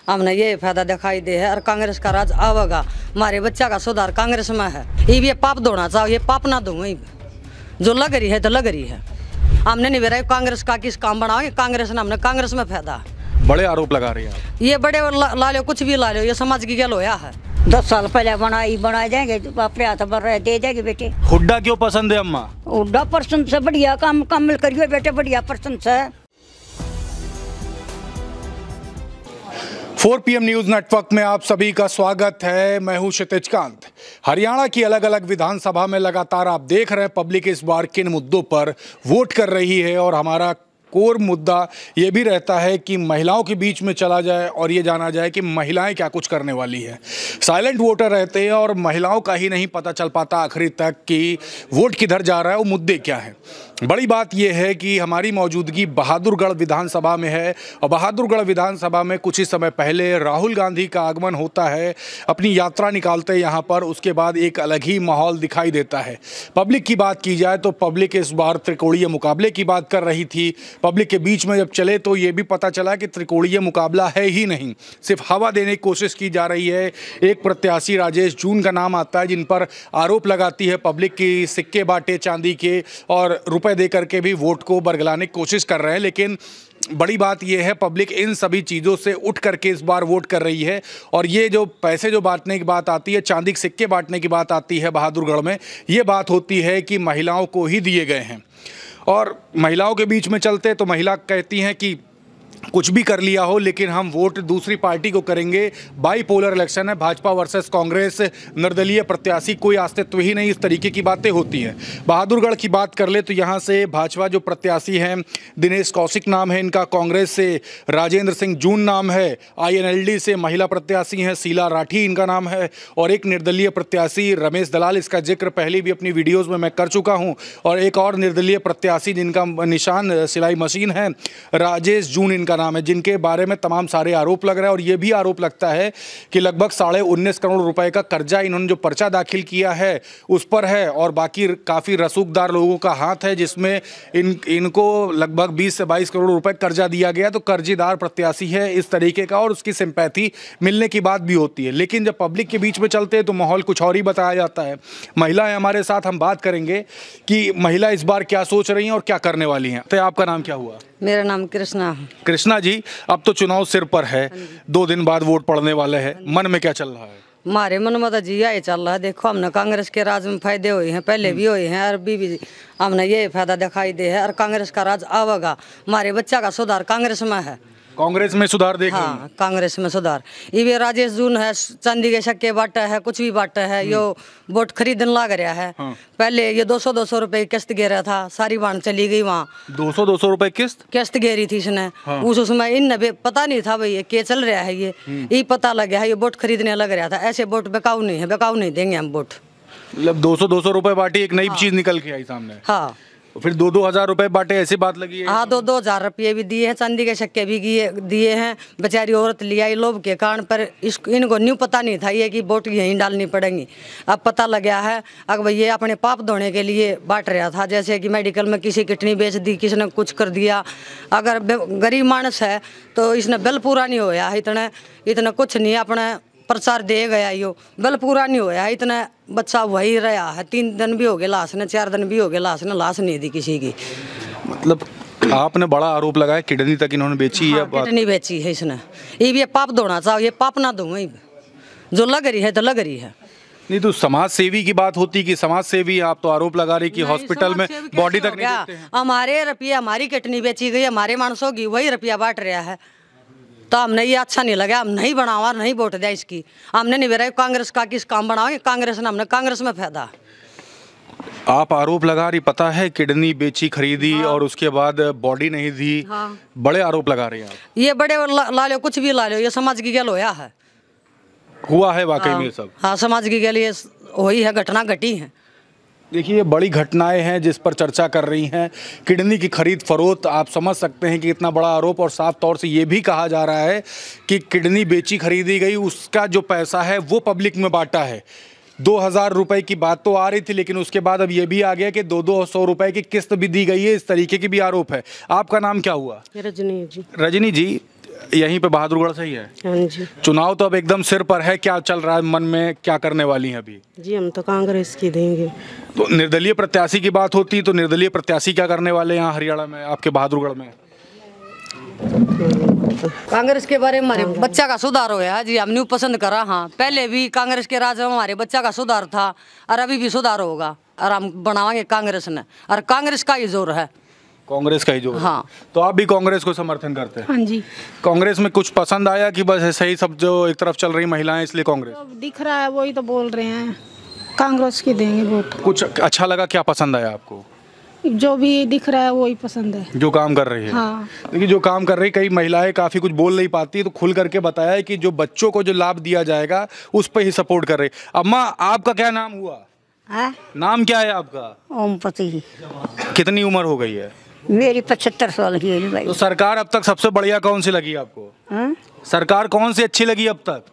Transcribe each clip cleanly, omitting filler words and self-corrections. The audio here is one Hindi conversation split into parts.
हमने ये फायदा दिखाई दे है और कांग्रेस का राज आवेगा। हमारे बच्चा का सुधार कांग्रेस में है। ये पाप धोना चाहो, ये पाप ना दूंगा। जो लग रही है तो लग रही है। हमने नहीं बेरा कांग्रेस का किस काम बनाओ, कांग्रेस ने हमने कांग्रेस में फायदा। बड़े आरोप लगा रही है ये बड़े ला लो, कुछ भी ला लो, ये समाज की गल होया है। 10 साल पहले बनाए जाएंगे, अपने हाथ पर दे जाएंगे बेटे। हुड्डा क्यों पसंद है अम्मा? हुड्डा पर्सन से बढ़िया काम कमल करियो बेटे, बढ़िया पर्सन से। 4 PM न्यूज नेटवर्क में आप सभी का स्वागत है। मैं हूं क्षितिज कांत। हरियाणा की अलग अलग विधानसभा में लगातार आप देख रहे हैं पब्लिक इस बार किन मुद्दों पर वोट कर रही है, और हमारा कोर मुद्दा ये भी रहता है कि महिलाओं के बीच में चला जाए और ये जाना जाए कि महिलाएं क्या कुछ करने वाली है। साइलेंट वोटर रहते हैं और महिलाओं का ही नहीं पता चल पाता आखिरी तक कि वोट किधर जा रहा है, वो मुद्दे क्या है। बड़ी बात यह है कि हमारी मौजूदगी बहादुरगढ़ विधानसभा में है, और बहादुरगढ़ विधानसभा में कुछ ही समय पहले राहुल गांधी का आगमन होता है। अपनी यात्रा निकालते यहाँ पर, उसके बाद एक अलग ही माहौल दिखाई देता है। पब्लिक की बात की जाए तो पब्लिक इस बार त्रिकोणीय मुकाबले की बात कर रही थी। पब्लिक के बीच में जब चले तो ये भी पता चला कि त्रिकोणीय मुकाबला है ही नहीं, सिर्फ हवा देने की कोशिश की जा रही है। एक प्रत्याशी राजेश जून का नाम आता है, जिन पर आरोप लगाती है पब्लिक की सिक्के बांटे चांदी के और रुपए दे करके भी वोट को बरगलाने की कोशिश कर रहे हैं। लेकिन बड़ी बात यह है पब्लिक इन सभी चीज़ों से उठ करके इस बार वोट कर रही है। और ये जो पैसे जो बांटने की बात आती है, चांदी के सिक्के बांटने की बात आती है बहादुरगढ़ में, ये बात होती है कि महिलाओं को ही दिए गए हैं। और महिलाओं के बीच में चलते तो महिला कहती हैं कि कुछ भी कर लिया हो लेकिन हम वोट दूसरी पार्टी को करेंगे। बाईपोलर इलेक्शन है, भाजपा वर्सेस कांग्रेस, निर्दलीय प्रत्याशी कोई अस्तित्व ही नहीं, इस तरीके की बातें होती हैं। बहादुरगढ़ की बात कर ले तो यहाँ से भाजपा जो प्रत्याशी हैं दिनेश कौशिक नाम है इनका, कांग्रेस से राजेंद्र सिंह जून नाम है, INLD से महिला प्रत्याशी हैं शीला राठी इनका नाम है, और एक निर्दलीय प्रत्याशी रमेश दलाल, इसका जिक्र पहले भी अपनी वीडियोज़ में मैं कर चुका हूँ, और एक और निर्दलीय प्रत्याशी जिनका निशान सिलाई मशीन है, राजेश जून इनका नाम है, जिनके बारे में तमाम सारे आरोप लग रहे हैं। और ये भी आरोप लगता है कि लगभग 19.5 करोड़ रुपए का कर्जा इन्होंने जो पर्चा दाखिल किया है उस पर है, और बाकी काफ़ी रसूखदार लोगों का हाथ है जिसमें इनको लगभग 20 से 22 करोड़ रुपए कर्जा दिया गया। तो कर्जीदार प्रत्याशी है इस तरीके का, और उसकी सिंपैथी मिलने की बात भी होती है। लेकिन जब पब्लिक के बीच में चलते हैं तो माहौल कुछ और ही बताया जाता है। महिलाएं हमारे साथ, हम बात करेंगे कि महिला इस बार क्या सोच रही हैं और क्या करने वाली हैं। तो आपका नाम क्या हुआ? मेरा नाम कृष्णा। कृष्णा जी, अब तो चुनाव सिर पर है, 2 दिन बाद वोट पड़ने वाले हैं, मन में क्या चल रहा है? हमारे मन में तो जिया ही चल रहा है। देखो हमने कांग्रेस के राज में फायदे हुए हैं, पहले भी हुए हैं और भी हमने ये फायदा दिखाई दे है और कांग्रेस का राज आवेगा। हमारे बच्चा का सुधार कांग्रेस में है। कांग्रेस में सुधार देख रही हैं? हाँ, कांग्रेस में सुधार। ये राजेश जून है, चांदी के सिक्के बांटा है, कुछ भी बांटा है, यो वोट खरीदने लग रहा है। हाँ। पहले ये 200 रुपए की किस्त गे रहा था, सारी बांट चली गई वहाँ। 200 रुपए किस्त गे रही थी इसने। हाँ। उसमें इन पता नहीं था भाई क्या चल रहा है, ये पता लग गया है, ये वोट खरीदने लग रहा था। ऐसे वोट बेकाऊ नहीं है, बेकाऊ नहीं देंगे हम वोट। मतलब 200 रुपए बांटी, एक नई चीज निकल के आई सामने। हाँ, फिर 2 हजार रुपए बांटे, ऐसी बात लगी है? हाँ, 2 हजार रुपये भी दिए हैं, चांदी के सिक्के भी दिए हैं। बेचारी औरत लिया आई लोभ के कारण, पर इनको न्यू पता नहीं था ये कि वोट यहीं डालनी पड़ेगी। अब पता लग गया है। अगर ये अपने पाप धोने के लिए बांट रहा था, जैसे कि मेडिकल में किसी किडनी बेच दी, किसी ने कुछ कर दिया। अगर गरीब मानस है तो इसने बिल पूरा नहीं होया, इतना कुछ नहीं अपने प्रचार दे गया, यो बिल पूरा नहीं होया, इतना बच्चा वही रहा है। 3 दिन भी हो गए लाश ने, 4 दिन भी हो गए लाश ने, लाश नहीं दी किसी की। मतलब आपने बड़ा आरोप लगाया किडनी तक इन्होंने बेची है। किडनी बेची है इसने। ये पाप धोना चाहो, ये पाप ना दूंगा। जो लग रही है तो लग रही है। नहीं तो समाज सेवी की बात होती कि समाज सेवी, आप तो आरोप लगा रही कि हॉस्पिटल में बॉडी तक नहीं देते हैं। हमारे रुपया, हमारी किडनी बेची गई, हमारे मानसों की वही रुपया बांट रहा है। तो हमने ये अच्छा नहीं लगा, हम नहीं बनावा, नहीं वोट दिया इसकी। हमने नहीं बेरा कांग्रेस का किस काम बनाओ, कांग्रेस ने हमने कांग्रेस में फायदा। आप आरोप लगा रही, पता है किडनी बेची खरीदी। हाँ। और उसके बाद बॉडी नहीं दी। हाँ। बड़े आरोप लगा रही हैं आप। ये बड़े ला लो, कुछ भी ला लो, ये समाज की गल होया है, हुआ है वाकई में सब। हाँ, समाज की गल ये हुई है, घटना घटी है। देखिए ये बड़ी घटनाएं हैं जिस पर चर्चा कर रही हैं। किडनी की खरीद फरोख्त, आप समझ सकते हैं कि इतना बड़ा आरोप, और साफ तौर से ये भी कहा जा रहा है कि किडनी बेची खरीदी गई, उसका जो पैसा है वो पब्लिक में बांटा है। 2000 रुपए की बात तो आ रही थी, लेकिन उसके बाद अब ये भी आ गया कि 200 रुपए की किस्त भी दी गई है, इस तरीके की भी आरोप है। आपका नाम क्या हुआ? रजनी जी। रजनी जी, यहीं पे बहादुरगढ़ से ही है? हाँ जी। चुनाव तो अब एकदम सिर पर है, क्या चल रहा है मन में, क्या करने वाली हैं अभी? जी हम तो कांग्रेस की देंगे। तो निर्दलीय प्रत्याशी की बात होती तो निर्दलीय प्रत्याशी क्या करने वाले हैं यहाँ हरियाणा में, आपके बहादुरगढ़ में? कांग्रेस के बारे में हमारे बच्चा का सुधार हो गया जी, हमने पसंद करा। हाँ, पहले भी कांग्रेस के राज में हमारे बच्चा का सुधार था और अभी भी सुधार होगा और हम बनावांगे कांग्रेस ने, और कांग्रेस का ही जोर है। कांग्रेस का ही जो? हाँ। तो आप भी कांग्रेस को समर्थन करते हैं? हाँ जी। कांग्रेस में कुछ पसंद आया कि बस ऐसे ही सब जो एक तरफ चल रही महिलाएं इसलिए कांग्रेस? अब दिख रहा है वही तो बोल रहे हैं, कांग्रेस की देंगे वोट। कुछ अच्छा लगा, क्या पसंद आया आपको? जो भी दिख रहा है वही पसंद है। जो काम कर रही है? हाँ। देखिए जो काम कर रही, कई महिलाएं काफी कुछ बोल नहीं पाती, तो खुल करके बताया है कि जो बच्चों को जो लाभ दिया जाएगा उस पर ही सपोर्ट कर रही। अम्मा आपका क्या नाम हुआ? हाँ? नाम क्या है आपका? ओमपति। कितनी उम्र हो गई है? मेरी 75 साल की है भाई। तो सरकार अब तक सबसे बढ़िया कौन सी लगी आपको? हाँ? सरकार कौन सी अच्छी लगी अब तक?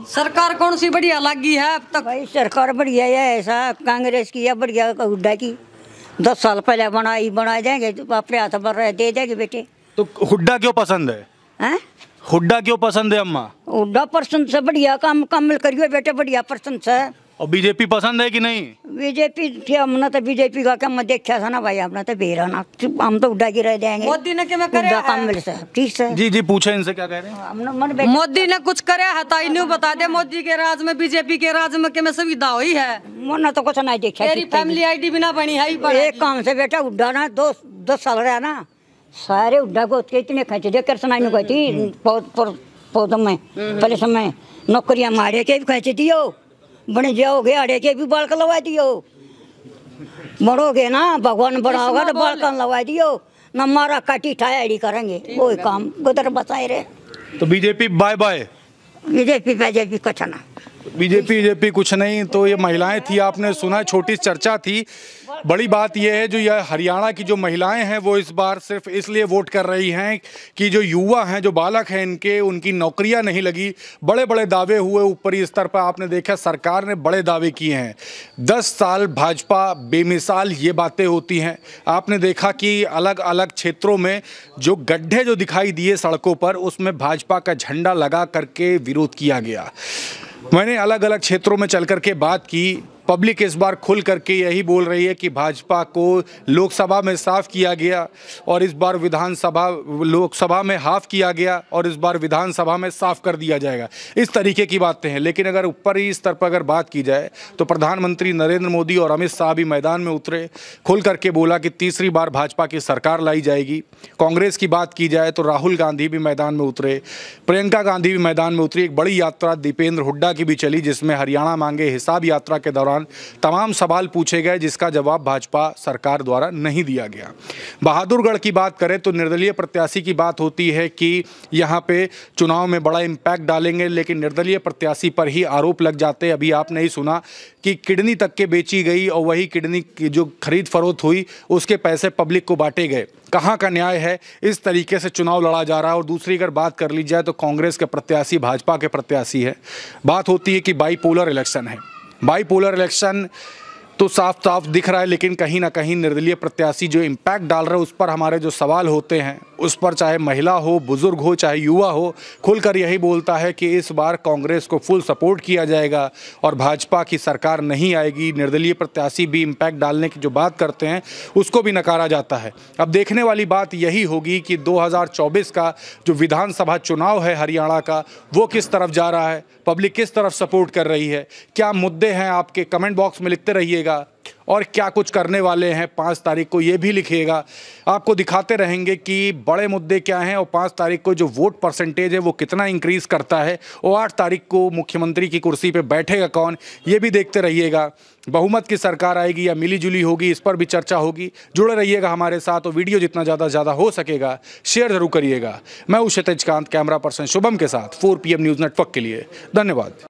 सरकार कौन सी बढ़िया लगी है अब तक? भाई सरकार बढ़िया है, ऐसा कांग्रेस की या बढ़िया हुड्डा की 10 साल पहले बनाए जाएंगे, अपने हाथ पर रहे दे देंगे बेटे। तो हुड्डा क्यों पसंद है? हैं? हुड्डा क्यों पसंद है अम्मा? हुड्डा पसंद से बढ़िया काम कमल करियो बेटे, बढ़िया पसंद से। और बीजेपी पसंद है कि नहीं? बीजेपी थी, हमने तो बीजेपी का काम देखा था ना भाई, हमने तो बेरा ना, हम तो हुड्डा की रह देंगे। मोदी ने क्या करे हुड्डा कमल से ठीक है। जी जी पूछे इनसे क्या कह रहे हैं? हमने मन बेटे मोदी ने कुछ करे है तो इन्हें बता दे, मोदी के राज में बीजेपी के राज में क्या सुविधा हुई है? मन तो कुछ नहीं देखा। तेरी फैमिली आईडी बिना बनी है ही बनी। एक काम से बेटा हुड्डा ना 10 साल रहा ना, सारे हुड्डा को इतने खर्च दे कर सुनाई कहती पौधों में पहले समय नौकरियां मारे के भी खर्च दियो, बने जाओगे आड़े के भी बाल लगा दियो, बढ़ोगे ना भगवान बढ़ाओगा तो बाल लगा दियो ना, मारा काटी ठाया करेंगे वही काम गुदर बचाए रहे। तो बीजेपी बाय बाय? बीजेपी कुछ ना, बीजेपी कुछ नहीं। तो ये महिलाएं थी, आपने सुना, छोटी चर्चा थी। बड़ी बात यह है जो यह हरियाणा की जो महिलाएं हैं वो इस बार सिर्फ इसलिए वोट कर रही हैं कि जो युवा हैं, जो बालक हैं इनके, उनकी नौकरियां नहीं लगी। बड़े बड़े दावे हुए ऊपरी स्तर पर, आपने देखा सरकार ने बड़े दावे किए हैं। 10 साल भाजपा बेमिसाल, ये बातें होती हैं। आपने देखा कि अलग अलग क्षेत्रों में जो गड्ढे जो दिखाई दिए सड़कों पर, उसमें भाजपा का झंडा लगा करके विरोध किया गया। मैंने अलग अलग क्षेत्रों में चल करके बात की। पब्लिक इस बार खुल करके यही बोल रही है कि भाजपा को लोकसभा में साफ किया गया और इस बार लोकसभा में हाफ किया गया और इस बार विधानसभा में साफ कर दिया जाएगा। इस तरीके की बातें हैं। लेकिन अगर ऊपरी स्तर पर अगर बात की जाए तो प्रधानमंत्री नरेंद्र मोदी और अमित शाह भी मैदान में उतरे, खुल करके बोला कि तीसरी बार भाजपा की सरकार लाई जाएगी। कांग्रेस की बात की जाए तो राहुल गांधी भी मैदान में उतरे, प्रियंका गांधी भी मैदान में उतरी। एक बड़ी यात्रा दीपेंद्र हुड्डा की भी चली, जिसमें हरियाणा मांगे हिसाब यात्रा के दौरान तमाम सवाल पूछे गए, जिसका जवाब भाजपा सरकार द्वारा नहीं दिया गया। बहादुरगढ़ की बात करें तो निर्दलीय प्रत्याशी की बात होती है कि यहाँ पे चुनाव में बड़ा इम्पैक्ट डालेंगे, लेकिन निर्दलीय प्रत्याशी पर ही आरोप लग जाते। अभी आपने ही सुना कि किडनी तक के बेची गई और वही किडनी की जो खरीद फरोख्त हुई उसके पैसे पब्लिक को बांटे गए। कहाँ का न्याय है? इस तरीके से चुनाव लड़ा जा रहा है। और दूसरी अगर बात कर ली जाए तो कांग्रेस के प्रत्याशी भाजपा के प्रत्याशी है। बात होती है कि बाईपोलर इलेक्शन है। बाईपोलर इलेक्शन तो साफ साफ दिख रहा है, लेकिन कहीं ना कहीं निर्दलीय प्रत्याशी जो इम्पैक्ट डाल रहे हैं उस पर हमारे जो सवाल होते हैं, उस पर चाहे महिला हो, बुजुर्ग हो, चाहे युवा हो, खुलकर यही बोलता है कि इस बार कांग्रेस को फुल सपोर्ट किया जाएगा और भाजपा की सरकार नहीं आएगी। निर्दलीय प्रत्याशी भी इम्पैक्ट डालने की जो बात करते हैं उसको भी नकारा जाता है। अब देखने वाली बात यही होगी कि 2024 का जो विधानसभा चुनाव है हरियाणा का, वो किस तरफ जा रहा है, पब्लिक किस तरफ सपोर्ट कर रही है, क्या मुद्दे हैं आपके, कमेंट बॉक्स में लिखते रहिएगा। और क्या कुछ करने वाले हैं 5 तारीख को, ये भी लिखिएगा। आपको दिखाते रहेंगे कि बड़े मुद्दे क्या हैं और 5 तारीख को जो वोट परसेंटेज है वो कितना इंक्रीज़ करता है, और 8 तारीख को मुख्यमंत्री की कुर्सी पे बैठेगा कौन, ये भी देखते रहिएगा। बहुमत की सरकार आएगी या मिली जुली होगी, इस पर भी चर्चा होगी। जुड़े रहिएगा हमारे साथ और वीडियो जितना ज़्यादा हो सकेगा शेयर ज़रूर करिएगा। मैं हूं क्षितिज कांत, कैमरा पर्सन शुभम के साथ 4 PM न्यूज़ नेटवर्क के लिए। धन्यवाद।